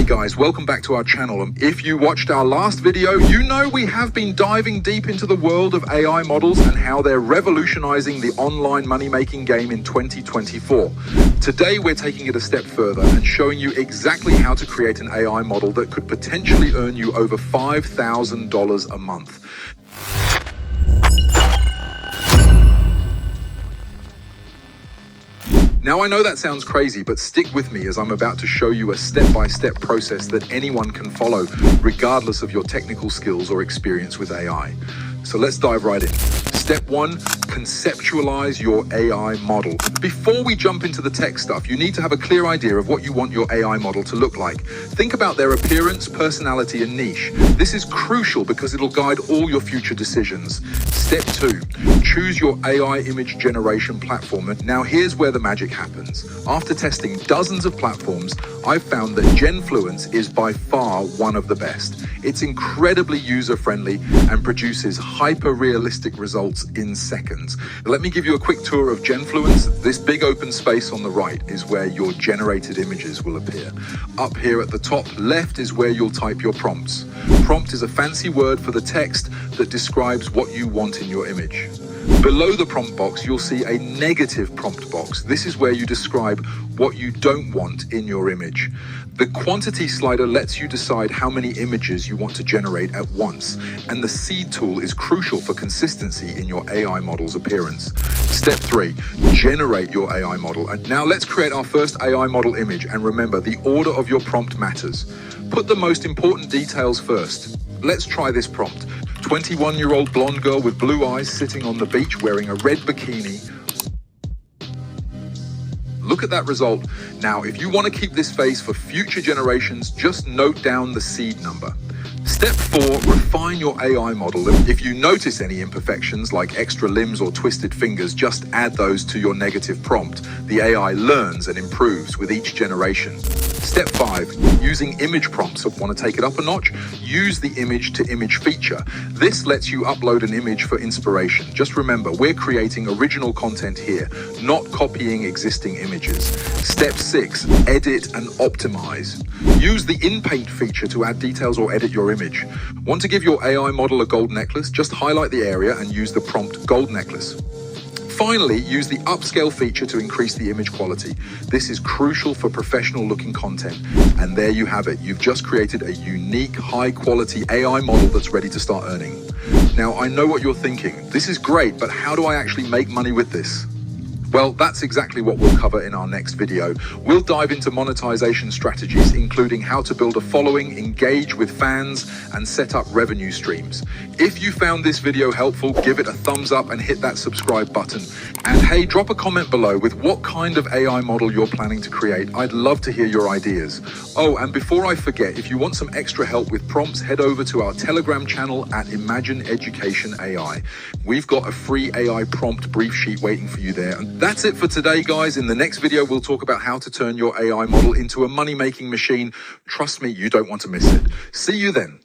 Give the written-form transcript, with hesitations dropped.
Hey guys, welcome back to our channel. If you watched our last video, you know we have been diving deep into the world of AI models and how they're revolutionizing the online money-making game in 2024. Today, we're taking it a step further and showing you exactly how to create an AI model that could potentially earn you over $5,000 a month. Now I know that sounds crazy, but stick with me as I'm about to show you a step-by-step process that anyone can follow, regardless of your technical skills or experience with AI. So let's dive right in. Step 1, conceptualize your AI model. Before we jump into the tech stuff, you need to have a clear idea of what you want your AI model to look like. Think about their appearance, personality, and niche. This is crucial because it'll guide all your future decisions. Step 2, choose your AI image generation platform. Now here's where the magic happens. After testing dozens of platforms, I've found that Genfluence is by far one of the best. It's incredibly user-friendly and produces hyper-realistic results in seconds. Let me give you a quick tour of Genfluence. This big open space on the right is where your generated images will appear. Up here at the top left is where you'll type your prompts. Prompt is a fancy word for the text that describes what you want in your image. Below the prompt box, you'll see a negative prompt box. This is where you describe what you don't want in your image. The quantity slider lets you decide how many images you want to generate at once, and the seed tool is crucial for consistency in your AI model's appearance. Step 3, generate your AI model. And now let's create our first AI model image, and remember, the order of your prompt matters. Put the most important details first. Let's try this prompt. 21-year-old blonde girl with blue eyes sitting on the beach wearing a red bikini. Look at that result. Now, if you want to keep this face for future generations, just note down the seed number. Step 4, refine your AI model. If you notice any imperfections like extra limbs or twisted fingers, just add those to your negative prompt. The AI learns and improves with each generation. Step 5, using image prompts. Want to take it up a notch? Use the image to image feature. This lets you upload an image for inspiration. Just remember, we're creating original content here, not copying existing images. Step 6, edit and optimize. Use the in-paint feature to add details or edit your image. Want to give your AI model a gold necklace? Just highlight the area and use the prompt gold necklace. Finally, use the upscale feature to increase the image quality. This is crucial for professional-looking content. And there you have it. You've just created a unique, high-quality AI model that's ready to start earning. Now, I know what you're thinking. This is great, but how do I actually make money with this? Well, that's exactly what we'll cover in our next video. We'll dive into monetization strategies, including how to build a following, engage with fans, and set up revenue streams. If you found this video helpful, give it a thumbs up and hit that subscribe button. And hey, drop a comment below with what kind of AI model you're planning to create. I'd love to hear your ideas. Oh, and before I forget, if you want some extra help with prompts, head over to our Telegram channel at Imagine Education AI. We've got a free AI prompt brief sheet waiting for you there. And that's it for today, guys. In the next video, we'll talk about how to turn your AI model into a money-making machine. Trust me, you don't want to miss it. See you then.